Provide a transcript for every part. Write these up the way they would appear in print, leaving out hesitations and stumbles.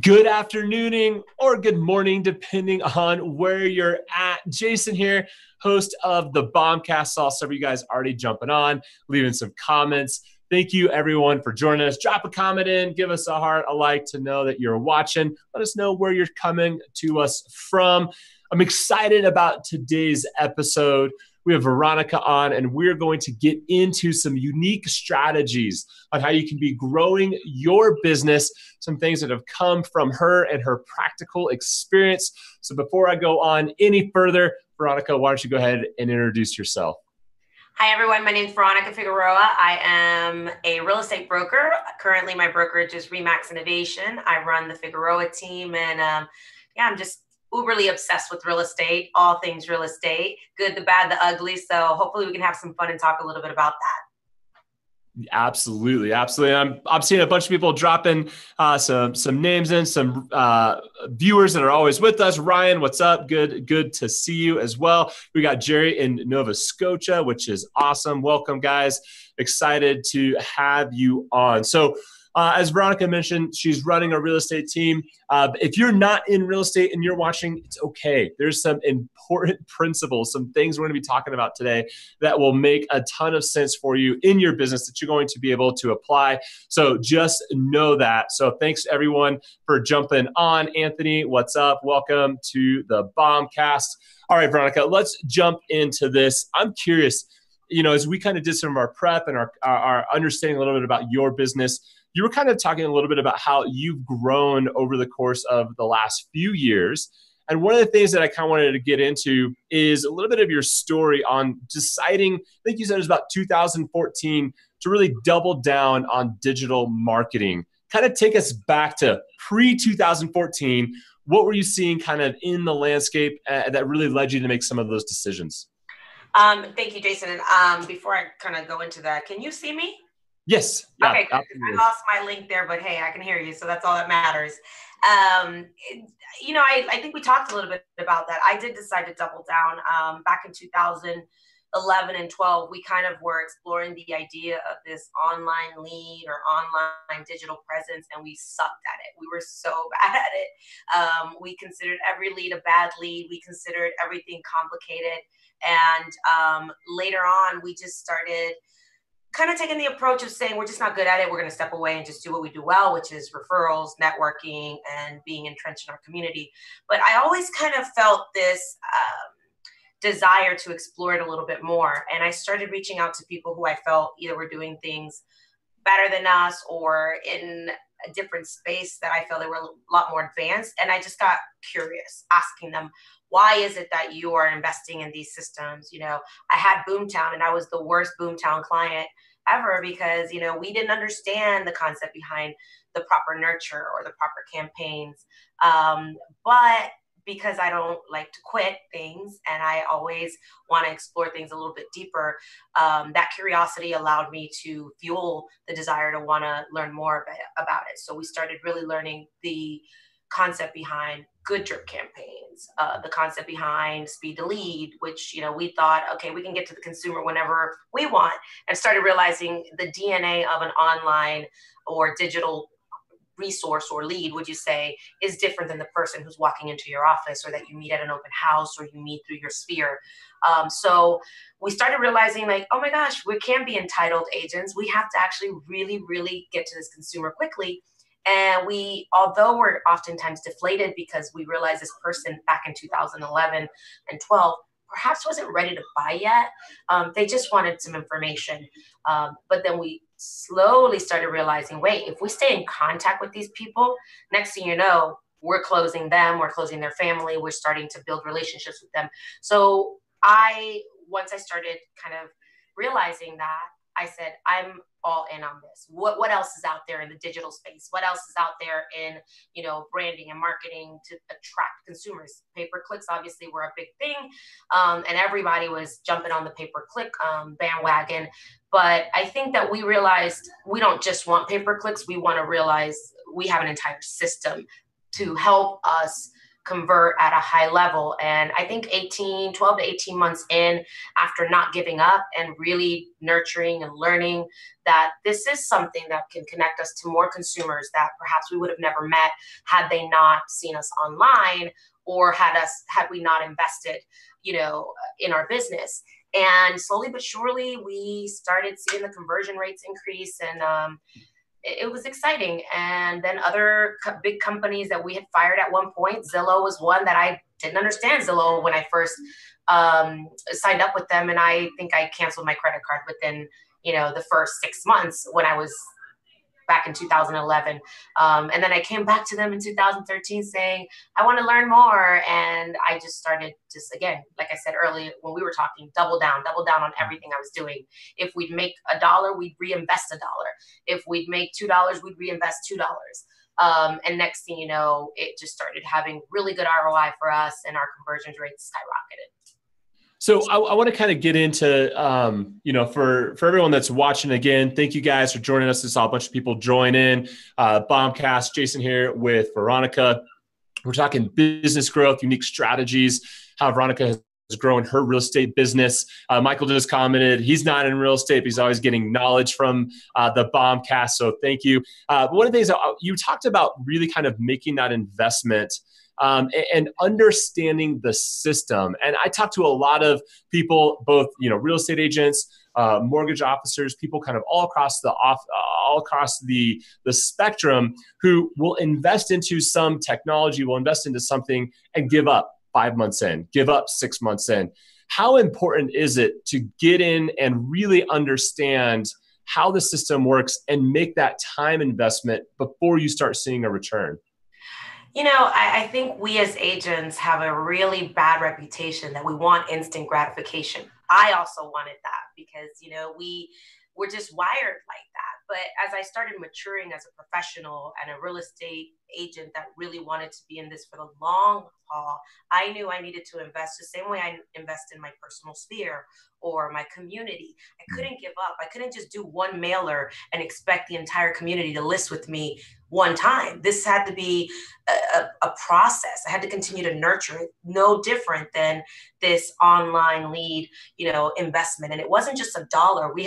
Good afternooning or good morning, depending on where you're at. Jason here, host of the BombCast. Saw some of you guys already jumping on, leaving some comments. Thank you, everyone, for joining us. Drop a comment in, give us a heart, a like to know that you're watching. Let us know where you're coming to us from. I'm excited about today's episode. We have Veronica on, and we're going to get into some unique strategies on how you can be growing your business, some things that have come from her and her practical experience. So before I go on any further, Veronica, why don't you go ahead and introduce yourself? Hi, everyone. My name is Veronica Figueroa. I am a real estate broker. Currently, my brokerage is Remax Innovation. I run the Figueroa Team, and I'm just uberly obsessed with real estate, all things real estate, good, the bad, the ugly. So hopefully we can have some fun and talk a little bit about that. Absolutely. I'm seeing a bunch of people dropping some names in, some viewers that are always with us. Ryan, what's up? Good to see you as well. We got Jerry in Nova Scotia, which is awesome. Welcome, guys. Excited to have you on. So as Veronica mentioned, she's running a real estate team. If you're not in real estate and you're watching, it's okay. There's some important principles, some things we're going to be talking about today that will make a ton of sense for you in your business that you're going to be able to apply. So just know that. So thanks everyone for jumping on. Anthony, what's up? Welcome to the BombCast. All right, Veronica, let's jump into this. I'm curious, as we kind of did some of our prep and our understanding a little bit about your business, you were kind of talking a little bit about how you've grown over the course of the last few years. And one of the things that I kind of wanted to get into is a little bit of your story on deciding, I think you said it was about 2014, to really double down on digital marketing. Kind of take us back to pre-2014. What were you seeing kind of in the landscape that really led you to make some of those decisions? Thank you, Jason. And before I kind of go into that, can you see me? Yes. Yeah, okay, good. I lost my link there, but hey, I can hear you, so that's all that matters. I think we talked a little bit about that. I did decide to double down. Back in 2011 and 12, we kind of were exploring the idea of this online lead or online digital presence, and we sucked at it. We were so bad at it. We considered every lead a bad lead. We considered everything complicated. And later on, we just started kind of taking the approach of saying we're just not good at it. We're going to step away and just do what we do well, which is referrals, networking, and being entrenched in our community. But I always kind of felt this desire to explore it a little bit more. And I started reaching out to people who I felt either were doing things better than us or in a different space that I felt they were a lot more advanced. And I just got curious, asking them, why is it that you are investing in these systems? I had Boomtown, and I was the worst Boomtown client ever because, we didn't understand the concept behind the proper nurture or the proper campaigns. But because I don't like to quit things and I always want to explore things a little bit deeper, that curiosity allowed me to fuel the desire to want to learn more about it. So we started really learning the concept behind good drip campaigns, the concept behind speed to lead, which, we thought, okay, we can get to the consumer whenever we want, and started realizing the DNA of an online or digital resource or lead, would you say, is different than the person who's walking into your office or that you meet at an open house or you meet through your sphere. So we started realizing like, oh my gosh, we can be entitled agents. We have to actually really, really get to this consumer quickly. And although we're oftentimes deflated because we realized this person back in 2011 and 12 perhaps wasn't ready to buy yet. They just wanted some information. But then we slowly started realizing, wait, if we stay in contact with these people, next thing you know, we're closing them, we're closing their family, we're starting to build relationships with them. So once I started kind of realizing that, I said, I'm all in on this. What else is out there in the digital space? What else is out there in, branding and marketing to attract consumers? Pay-per-clicks obviously were a big thing. And everybody was jumping on the pay-per-click bandwagon. But I think that we realized we don't just want pay-per-clicks. We want to realize we have an entire system to help us convert at a high level. And I think 12 to 18 months in, after not giving up and really nurturing and learning that this is something that can connect us to more consumers that perhaps we would have never met had they not seen us online, or had we not invested, in our business. And slowly but surely, we started seeing the conversion rates increase, and it was exciting. And then other big companies that we had fired at one point, Zillow was one that I didn't understand Zillow when I first signed up with them. And I think I canceled my credit card within, the first 6 months when I was back in 2011. And then I came back to them in 2013 saying, I want to learn more. And I just started again, like I said earlier, when we were talking, double down on everything I was doing. If we'd make $1, we'd reinvest $1. If we'd make $2, we'd reinvest $2. And next thing you know, it just started having really good ROI for us, and our conversion rates skyrocketed. So I want to kind of get into, for everyone that's watching again, thank you guys for joining us. I saw a bunch of people join in. BombCast, Jason here with Veronica. We're talking business growth, unique strategies, how Veronica has grown her real estate business. Michael just commented, he's not in real estate, but he's always getting knowledge from the BombCast. So thank you. But one of the things you talked about really kind of making that investment and understanding the system. And I talk to a lot of people, both, real estate agents, mortgage officers, people kind of all across the spectrum, who will invest into some technology, will invest into something and give up 5 months in, give up 6 months in. How important is it to get in and really understand how the system works and make that time investment before you start seeing a return? I think we as agents have a really bad reputation that we want instant gratification. I also wanted that because, we're just wired like that. But as I started maturing as a professional and a real estate agent that really wanted to be in this for the long haul, I knew I needed to invest the same way I invest in my personal sphere or my community. I couldn't give up. I couldn't just do one mailer and expect the entire community to list with me one time. This had to be a process. I had to continue to nurture it, no different than this online lead, investment. And it wasn't just $1. We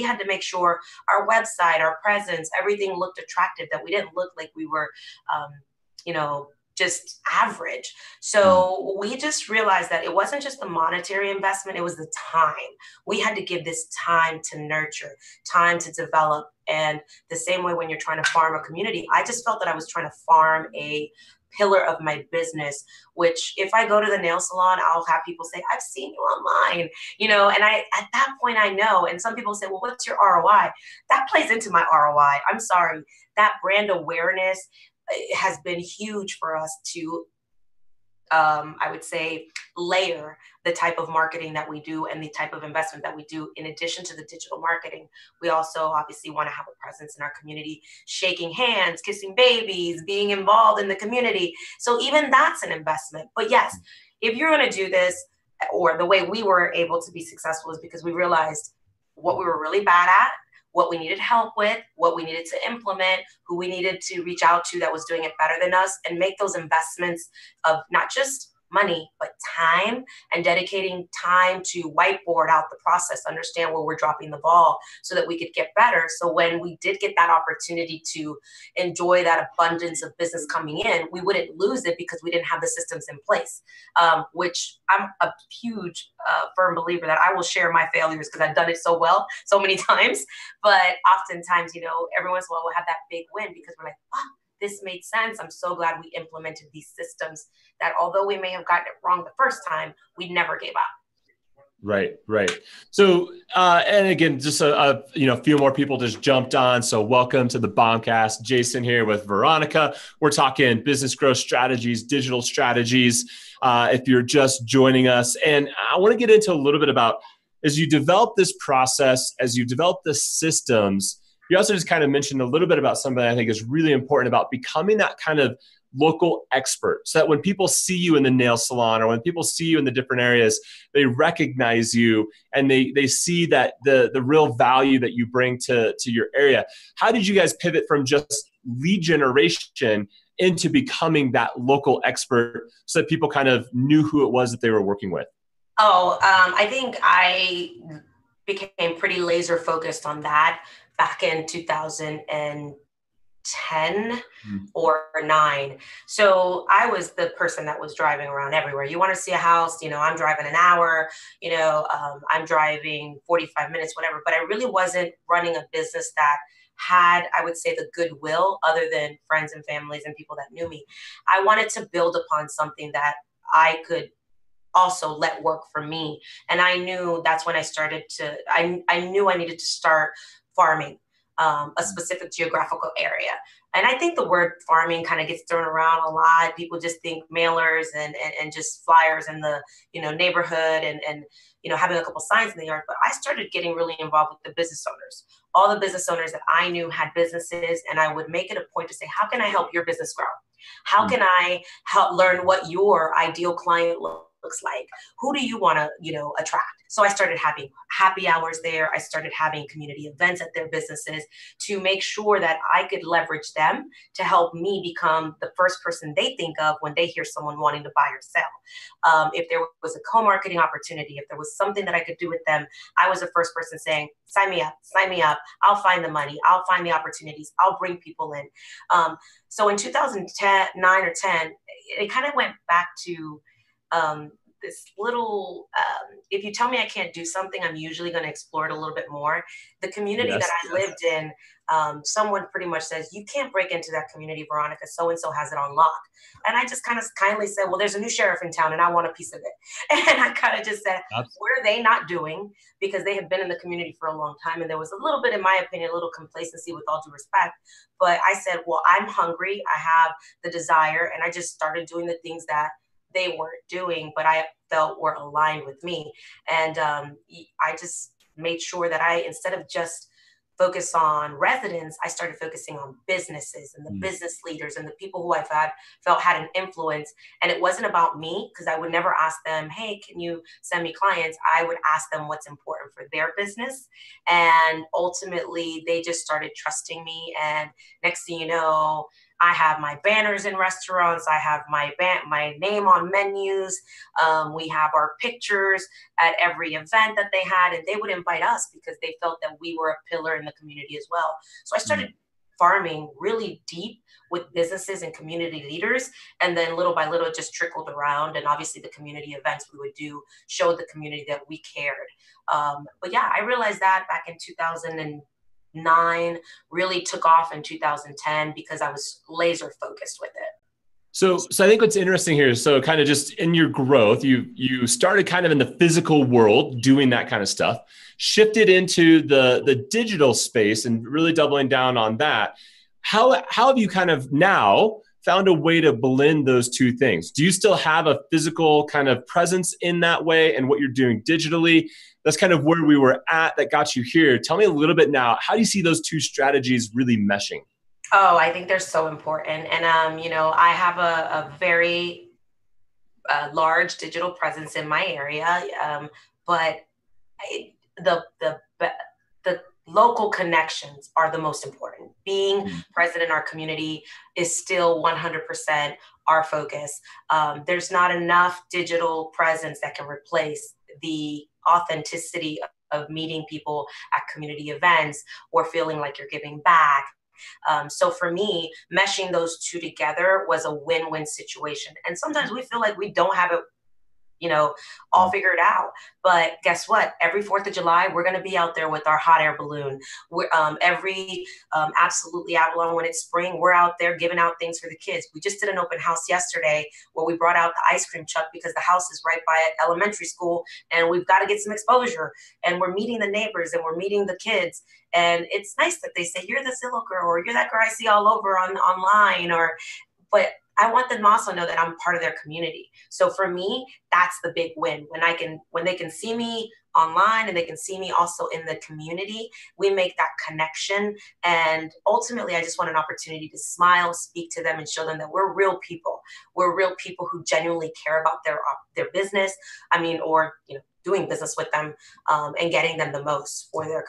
had to make sure our website, our presence, everything looked attractive, that we didn't look like we were, just average. So we just realized that it wasn't just the monetary investment, it was the time. We had to give this time to nurture, time to develop. And the same way when you're trying to farm a community, I just felt that I was trying to farm a pillar of my business, which if I go to the nail salon, I'll have people say, I've seen you online, and at that point I know. And some people say, well, what's your ROI? That plays into my ROI. I'm sorry. That brand awareness has been huge for us to, I would say, layer the type of marketing that we do and the type of investment that we do. In addition to the digital marketing, we also obviously want to have a presence in our community, shaking hands, kissing babies, being involved in the community. So even that's an investment. But yes, if you're going to do this, or the way we were able to be successful is because we realized what we were really bad at, what we needed help with, what we needed to implement, who we needed to reach out to that was doing it better than us, and make those investments of not just money, but time, and dedicating time to whiteboard out the process, understand where we're dropping the ball so that we could get better. So when we did get that opportunity to enjoy that abundance of business coming in, we wouldn't lose it because we didn't have the systems in place, which I'm a huge firm believer that I will share my failures because I've done it so well, so many times. But oftentimes, every once in a while we'll have that big win because we're like, this made sense. I'm so glad we implemented these systems that although we may have gotten it wrong the first time, we never gave up. Right. So, and again, just a few more people just jumped on. So welcome to the BombCast. Jason here with Veronica. We're talking business growth strategies, digital strategies. If you're just joining us, and I want to get into a little bit about, as you develop this process, as you develop the systems, you also just kind of mentioned a little bit about something I think is really important about becoming that kind of local expert, so that when people see you in the nail salon or when people see you in the different areas, they recognize you and they see that the real value that you bring to your area. How did you guys pivot from just lead generation into becoming that local expert so that people kind of knew who it was that they were working with? I think I became pretty laser focused on that back in 2010 or 9. So I was the person that was driving around everywhere. You want to see a house, I'm driving an hour, I'm driving 45 minutes, whatever. But I really wasn't running a business that had, I would say, the goodwill other than friends and families and people that knew me. I wanted to build upon something that I could also let work for me. And I knew that's when I started to, I knew I needed to start farming a specific geographical area. And I think the word farming kind of gets thrown around a lot. People just think mailers and just flyers in the, neighborhood and having a couple signs in the yard. But I started getting really involved with the business owners, all the business owners that I knew had businesses. And I would make it a point to say, how can I help your business grow? How can I help learn what your ideal client looks like? Who do you want to, attract? So I started having happy hours there. I started having community events at their businesses to make sure that I could leverage them to help me become the first person they think of when they hear someone wanting to buy or sell. If there was a co-marketing opportunity, if there was something that I could do with them, I was the first person saying, sign me up, sign me up. I'll find the money. I'll find the opportunities. I'll bring people in. So in 2009 or 10, it kind of went back to this little, if you tell me I can't do something, I'm usually going to explore it a little bit more. The community that I lived in, someone pretty much says, you can't break into that community, Veronica, so-and-so has it on lock. And I just kind of kindly said, well, there's a new sheriff in town and I want a piece of it. And I kind of just said, what are they not doing? Because they have been in the community for a long time. And there was a little bit, in my opinion, a little complacency, with all due respect. But I said, well, I'm hungry. I have the desire. And I just started doing the things that they weren't doing, but I felt were aligned with me. And I just made sure that instead of just focus on residents, I started focusing on businesses and the business leaders and the people who felt had an influence. And it wasn't about me, because I would never ask them, hey, can you send me clients? I would ask them what's important for their business. And ultimately, they just started trusting me. And next thing you know, I have my banners in restaurants. I have my name on menus. We have our pictures at every event that they had, and they would invite us because they felt that we were a pillar in the community as well. So I started farming really deep with businesses and community leaders, and then little by little it just trickled around. And obviously the community events we would do showed the community that we cared. But yeah, I realized that back in 2009, really took off in 2010 because I was laser focused with it. So I think what's interesting here is, so kind of just in your growth, you started kind of in the physical world doing that kind of stuff, shifted into the digital space and really doubling down on that. How have you kind of now found a way to blend those two things? Do you still have a physical kind of presence in that way and what you're doing digitally? That's kind of where we were at that got you here. Tell me a little bit now, how do you see those two strategies really meshing? Oh, I think they're so important. And, I have a very large digital presence in my area, but the local connections are the most important. Being present in our community is still 100% our focus. There's not enough digital presence that can replace the authenticity of meeting people at community events or feeling like you're giving back. So for me, meshing those two together was a win-win situation. And sometimes we feel like we don't have it, all figured out. But guess what? Every 4th of July, we're going to be out there with our hot air balloon. Absolutely Avalon, when it's spring, we're out there giving out things for the kids. We just did an open house yesterday where we brought out the ice cream truck because the house is right by an elementary school and we've got to get some exposure. And we're meeting the neighbors and we're meeting the kids. And it's nice that they say, you're the Zillow girl, or you're that girl I see all over online, but I want them to also know that I'm part of their community. So for me, that's the big win. When they can see me online and they can see me also in the community. We make that connection. And ultimately, I just want an opportunity to smile, speak to them, and show them that we're real people. We're real people who genuinely care about their business. Or doing business with them, and getting them the most for their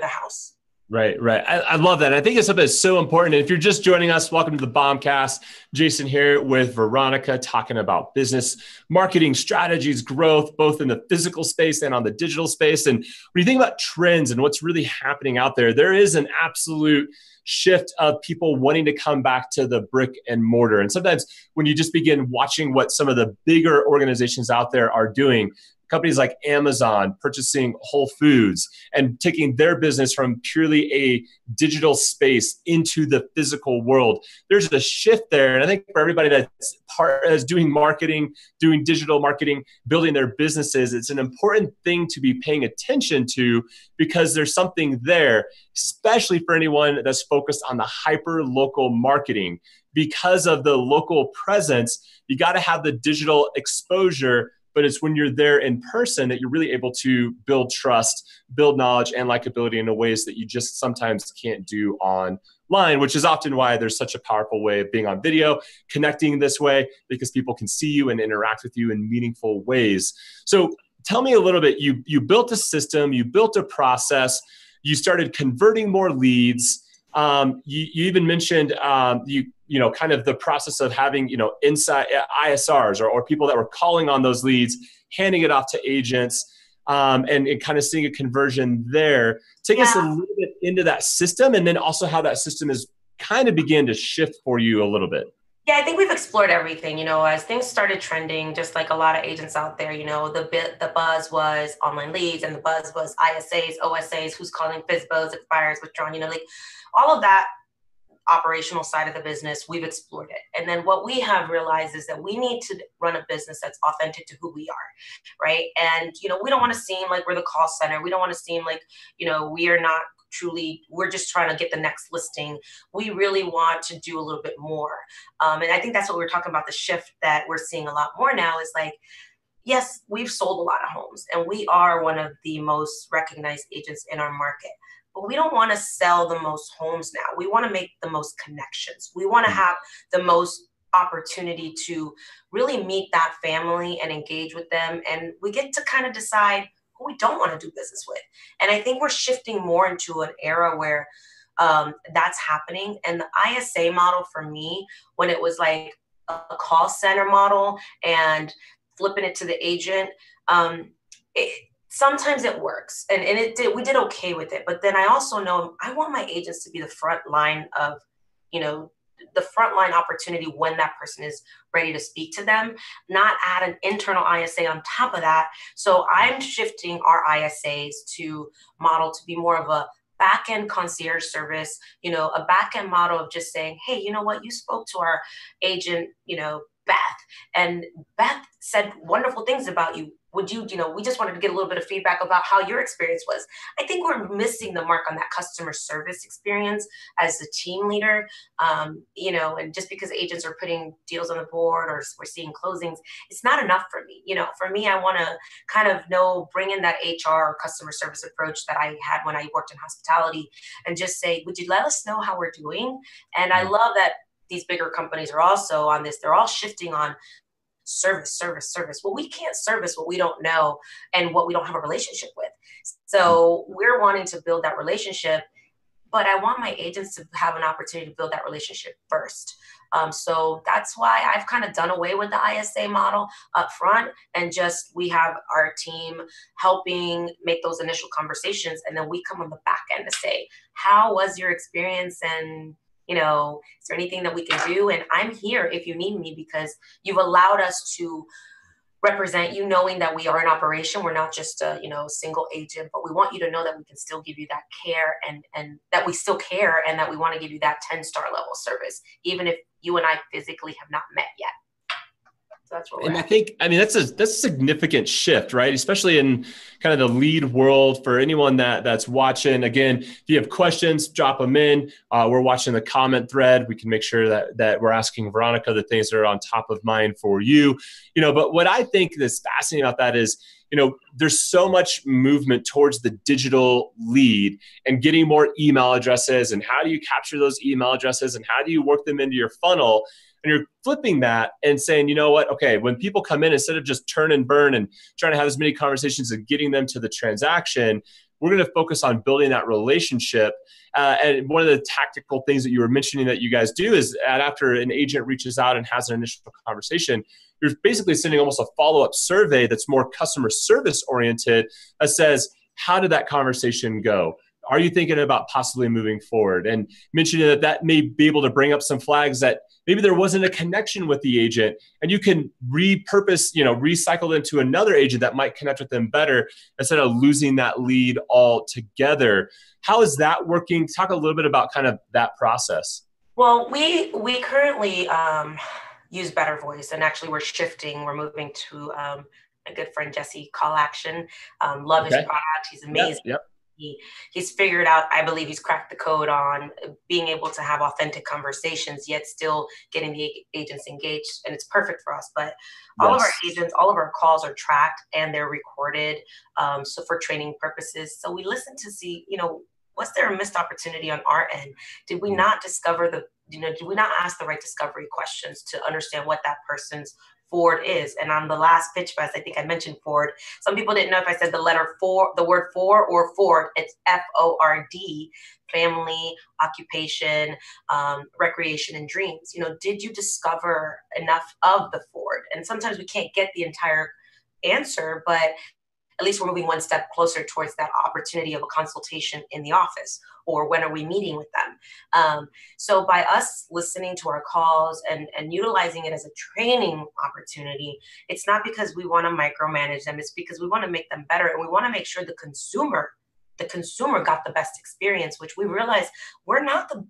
house. Right. I love that. I think it's something that's so important. And if you're just joining us, welcome to the BombCast. Jason here with Veronica, talking about business, marketing strategies, growth, both in the physical space and on the digital space. And when you think about trends and what's really happening out there, there is an absolute shift of people wanting to come back to the brick and mortar. And sometimes when you just begin watching what some of the bigger organizations out there are doing, companies like Amazon purchasing Whole Foods and taking their business from purely a digital space into the physical world. There's a shift there. And I think for everybody that's doing marketing, doing digital marketing, building their businesses, it's an important thing to be paying attention to, because there's something there, especially for anyone that's focused on the hyper local marketing. Because of the local presence, you got to have the digital exposure. But it's when you're there in person that you're really able to build trust, build knowledge and likability in ways that you just sometimes can't do online, which is often why there's such a powerful way of being on video, connecting this way, because people can see you and interact with you in meaningful ways. So tell me a little bit, you built a system, you built a process, you started converting more leads. You even mentioned kind of the process of having, inside ISRs or people that were calling on those leads, handing it off to agents, and kind of seeing a conversion there. Take us a little bit into that system, and then also how that system is kind of began to shift for you a little bit. Yeah, I think we've explored everything, as things started trending, just like a lot of agents out there, the buzz was online leads, and the buzz was ISAs, OSAs, who's calling FSBOs, expires, withdrawn, all of that operational side of the business, we've explored it. And then what we have realized is that we need to run a business that's authentic to who we are, right? And, we don't want to seem like we're the call center. We don't want to seem like, we are not truly, we're just trying to get the next listing. We really want to do a little bit more. And I think that's what we're talking about, the shift that we're seeing a lot more now is like, yes, we've sold a lot of homes and we are one of the most recognized agents in our market. But we don't want to sell the most homes now. We want to make the most connections. We want to have the most opportunity to really meet that family and engage with them. And we get to kind of decide who we don't want to do business with. And I think we're shifting more into an era where that's happening. And the ISA model for me, when it was like a call center model and flipping it to the agent, sometimes it works, and we did okay with it. But then I also know I want my agents to be the front line of, the frontline opportunity when that person is ready to speak to them, not add an internal ISA on top of that. So I'm shifting our ISAs to model to be more of a back-end concierge service, a back-end model of just saying, hey, you know what, you spoke to our agent, Beth, and Beth said wonderful things about you. Would you, we just wanted to get a little bit of feedback about how your experience was. I think we're missing the mark on that customer service experience as the team leader, and just because agents are putting deals on the board or we're seeing closings, it's not enough for me. For me, I want to kind of bring in that HR or customer service approach that I had when I worked in hospitality and just say, would you let us know how we're doing? And I love that these bigger companies are also on this. They're all shifting on service. Well, we can't service what we don't know and what we don't have a relationship with. So we're wanting to build that relationship, but I want my agents to have an opportunity to build that relationship first. So that's why I've kind of done away with the ISA model up front, and just we have our team helping make those initial conversations, and then we come on the back end to say, how was your experience, and is there anything that we can do? And I'm here if you need me, because you've allowed us to represent you, knowing that we are an operation. We're not just a, single agent, but we want you to know that we can still give you that care, and that we still care, and that we want to give you that 10-star level service, even if you and I physically have not met yet. So that's what we're at. I think, that's a significant shift, right? Especially in kind of the lead world for anyone that's watching. Again, if you have questions, drop them in. We're watching the comment thread. We can make sure that we're asking Veronica the things that are on top of mind for you. But what I think is fascinating about that is, there's so much movement towards the digital lead and getting more email addresses, and how do you capture those email addresses and how do you work them into your funnel? And you're flipping that and saying, you know what, okay, when people come in, instead of just turn and burn and trying to have as many conversations and getting them to the transaction, we're going to focus on building that relationship. And one of the tactical things that you were mentioning that you guys do is after an agent reaches out and has an initial conversation, you're basically sending almost a follow-up survey that's more customer service oriented that says, how did that conversation go? Are you thinking about possibly moving forward? And mentioning that may be able to bring up some flags that maybe there wasn't a connection with the agent, and you can repurpose, recycle them to another agent that might connect with them better instead of losing that lead altogether. How is that working? Talk a little bit about kind of that process. Well, we currently use Better Voice, and actually we're moving to a good friend, Jesse, Call Action. Love his product. He's amazing. Yep. He's figured out, I believe he's cracked the code on being able to have authentic conversations, yet still getting the agents engaged. And it's perfect for us. But all of our agents, all of our calls are tracked and they're recorded. So for training purposes. So we listen to see, was there a missed opportunity on our end? Did we not discover did we not ask the right discovery questions to understand what that person's Ford is? And on the last PitchFest, I think I mentioned Ford. Some people didn't know if I said the letter for, the word for or Ford. It's FORD, family, occupation, recreation, and dreams. Did you discover enough of the Ford? And sometimes we can't get the entire answer, but at least we're moving one step closer towards that opportunity of a consultation in the office, or when are we meeting with them? So by us listening to our calls and utilizing it as a training opportunity, it's not because we want to micromanage them. It's because we want to make them better. And we want to make sure the consumer got the best experience, which we realize we're not the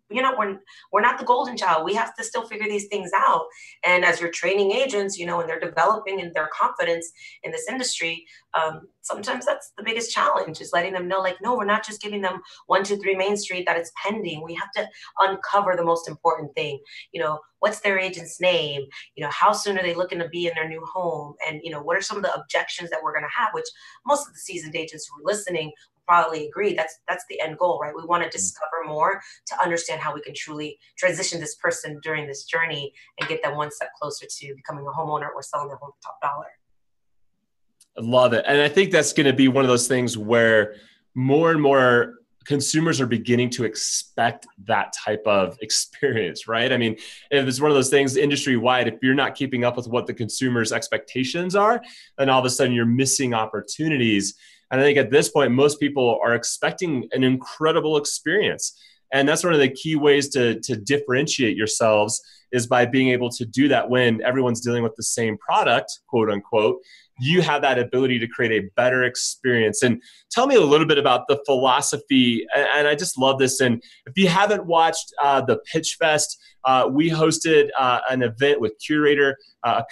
golden child. We have to still figure these things out. And as you're training agents, and they're developing in their confidence in this industry, sometimes that's the biggest challenge, is letting them know, no, we're not just giving them 123 Main Street that it's pending. We have to uncover the most important thing. What's their agent's name? How soon are they looking to be in their new home? And, what are some of the objections that we're going to have, which most of the seasoned agents who are listening probably agree that's the end goal, right? We want to discover more to understand how we can truly transition this person during this journey and get them one step closer to becoming a homeowner or selling their home for top dollar. I love it. And I think that's going to be one of those things where more and more consumers are beginning to expect that type of experience, right? I mean, if it's one of those things industry-wide, if you're not keeping up with what the consumer's expectations are, then all of a sudden you're missing opportunities. And I think at this point, most people are expecting an incredible experience. And that's one of the key ways to differentiate yourselves, is by being able to do that when everyone's dealing with the same product, quote unquote. You have that ability to create a better experience. And tell me a little bit about the philosophy. And I just love this. And if you haven't watched the PitchFest, we hosted an event with Curator it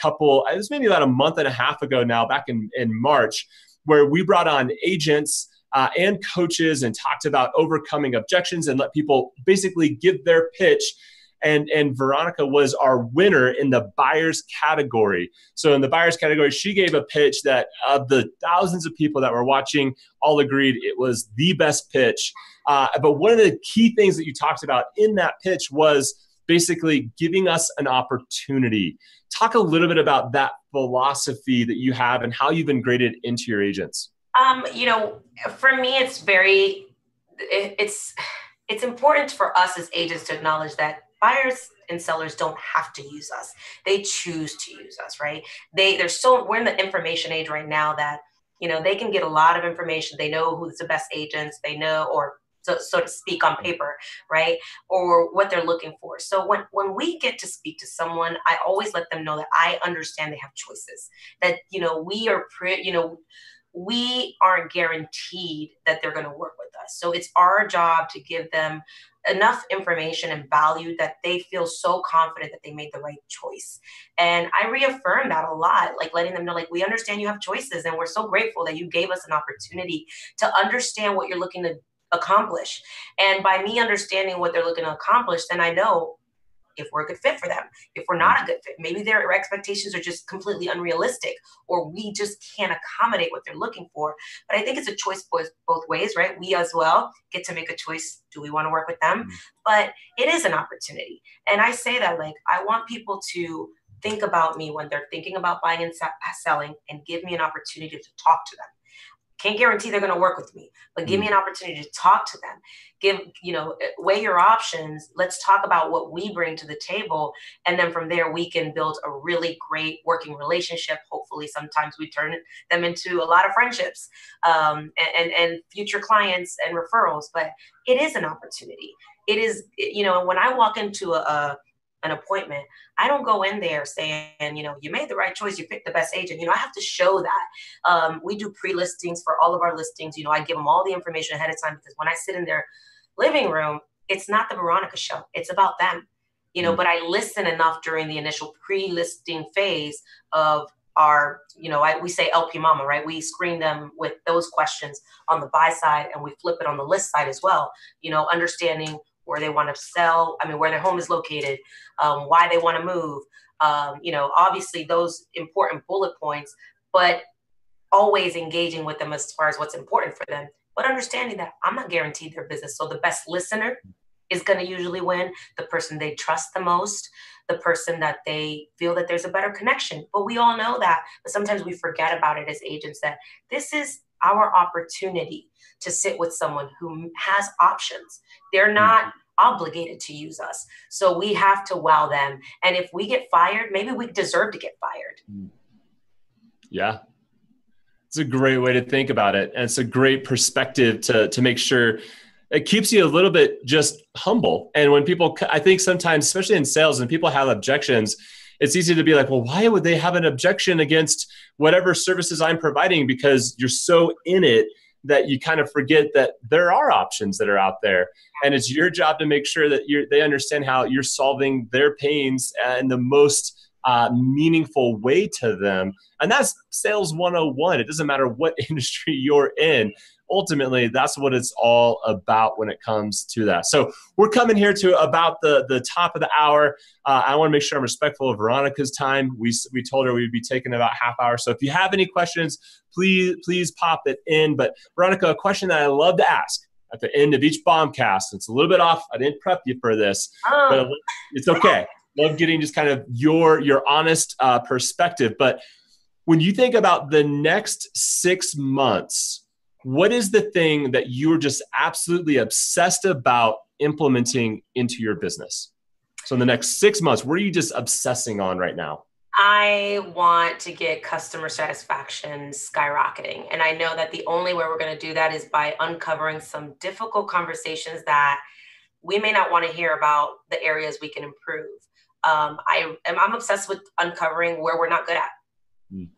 was maybe about a month and a half ago now, back in March, where we brought on agents and coaches and talked about overcoming objections and let people basically give their pitch. And Veronica was our winner in the buyers category. So in the buyers category, she gave a pitch that of the thousands of people that were watching all agreed it was the best pitch. But one of the key things that you talked about in that pitch was basically giving us an opportunity. Talk a little bit about that philosophy that you have and how you've integrated it into your agents. For me, it's important for us as agents to acknowledge that buyers and sellers don't have to use us. They choose to use us, right? We're in the information age right now that, they can get a lot of information. They know who's the best agents, they know, or so to speak, on paper, right? Or what they're looking for. So when we get to speak to someone, I always let them know that I understand they have choices, that, we aren't guaranteed that they're going to work with us. So it's our job to give them enough information and value that they feel so confident that they made the right choice. And I reaffirm that a lot, letting them know, we understand you have choices, and we're so grateful that you gave us an opportunity to understand what you're looking to accomplish. And by me understanding what they're looking to accomplish, then I know if we're a good fit for them. If we're not a good fit, maybe their expectations are just completely unrealistic, or we just can't accommodate what they're looking for. But I think it's a choice both ways, right? We as well get to make a choice. Do we want to work with them? But it is an opportunity. And I say that, like, I want people to think about me when they're thinking about buying and selling, and give me an opportunity to talk to them. Can't guarantee they're going to work with me, but give me an opportunity to talk to them. Weigh your options. Let's talk about what we bring to the table. And then from there, we can build a really great working relationship. Hopefully, sometimes we turn them into a lot of friendships, and future clients and referrals. But it is an opportunity. It is, when I walk into an appointment, I don't go in there saying, you made the right choice, you picked the best agent. I have to show that. We do pre-listings for all of our listings. I give them all the information ahead of time, because when I sit in their living room, it's not the Veronica show. It's about them, but I listen enough during the initial pre-listing phase of our, we say LP Mama, right? We screen them with those questions on the buy side, and we flip it on the list side as well, understanding where they want to sell, where their home is located, why they want to move, obviously those important bullet points, but always engaging with them as far as what's important for them, but understanding that I'm not guaranteed their business. So the best listener is going to usually win, the person they trust the most, the person that they feel that there's a better connection. But we all know that, but sometimes we forget about it as agents, that this is our opportunity to sit with someone who has options. They're not obligated to use us. So we have to wow them. And if we get fired, maybe we deserve to get fired. Yeah. It's a great way to think about it. And it's a great perspective to make sure it keeps you a little bit just humble. And when people, I think sometimes, especially in sales, when people have objections, it's easy to be like, well, why would they have an objection against whatever services I'm providing? Because you're so in it that you kind of forget that there are options that are out there. And it's your job to make sure that they understand how you're solving their pains in the most meaningful way to them. And that's sales 101. It doesn't matter what industry you're in. Ultimately, that's what it's all about when it comes to that. So we're coming here to about the top of the hour. I want to make sure I'm respectful of Veronica's time. We told her we'd be taking about half hour. So if you have any questions, please pop it in. But Veronica, a question that I love to ask at the end of each BombCast. It's a little bit off. I didn't prep you for this, but it's okay. Love getting just kind of your honest perspective. But when you think about the next 6 months, what is the thing that you're just absolutely obsessed about implementing into your business? So in the next 6 months, what are you just obsessing on right now? I want to get customer satisfaction skyrocketing. And I know that the only way we're going to do that is by uncovering some difficult conversations that we may not want to hear about, the areas we can improve. I'm obsessed with uncovering where we're not good at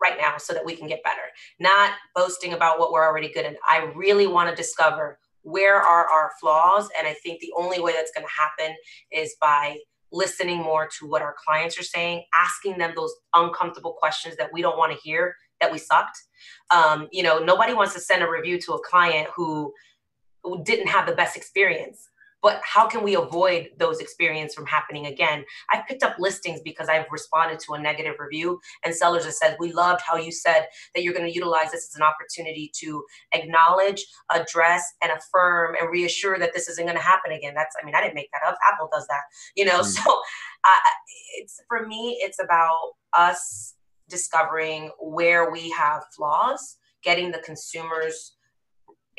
right now so that we can get better, not boasting about what we're already good at. I really want to discover where are our flaws. And I think the only way that's going to happen is by listening more to what our clients are saying, asking them those uncomfortable questions that we don't want to hear, that we sucked. Nobody wants to send a review to a client who didn't have the best experience. But how can we avoid those experiences from happening again? I've picked up listings because I've responded to a negative review, and sellers have said, we loved how you said that you're going to utilize this as an opportunity to acknowledge, address, and affirm and reassure that this isn't going to happen again. I didn't make that up. Apple does that, So for me, it's about us discovering where we have flaws, getting the consumer's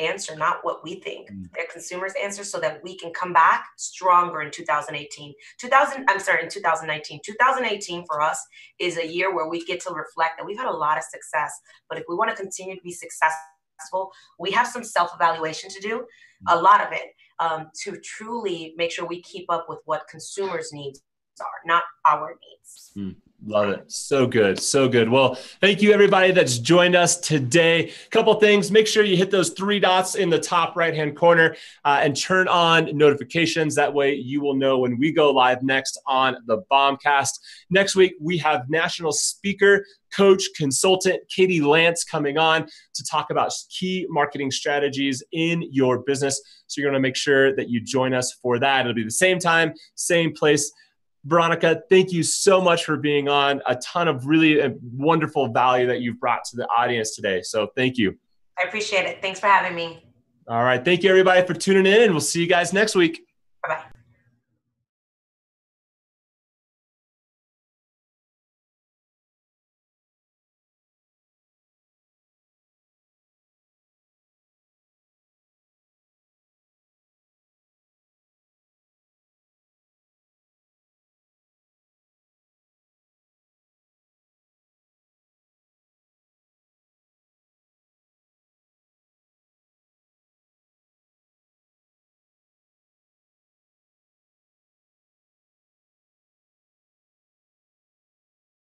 answer, not what we think, their consumers' answer, so that we can come back stronger in 2019. 2018 for us is a year where we get to reflect that we've had a lot of success, but if we want to continue to be successful, we have some self-evaluation to do, a lot of it, to truly make sure we keep up with what consumers' needs are, not our needs. Love it. So good. So good. Well, thank you everybody that's joined us today. A couple things. Make sure you hit those 3 dots in the top right-hand corner and turn on notifications. That way you will know when we go live next on the BombCast. Next week, we have national speaker, coach, consultant Katie Lance coming on to talk about key marketing strategies in your business. So you're going to make sure that you join us for that. It'll be the same time, same place. Veronica, thank you so much for being on. A ton of really wonderful value that you've brought to the audience today. So thank you. I appreciate it. Thanks for having me. All right. Thank you, everybody, for tuning in, and we'll see you guys next week. Bye-bye.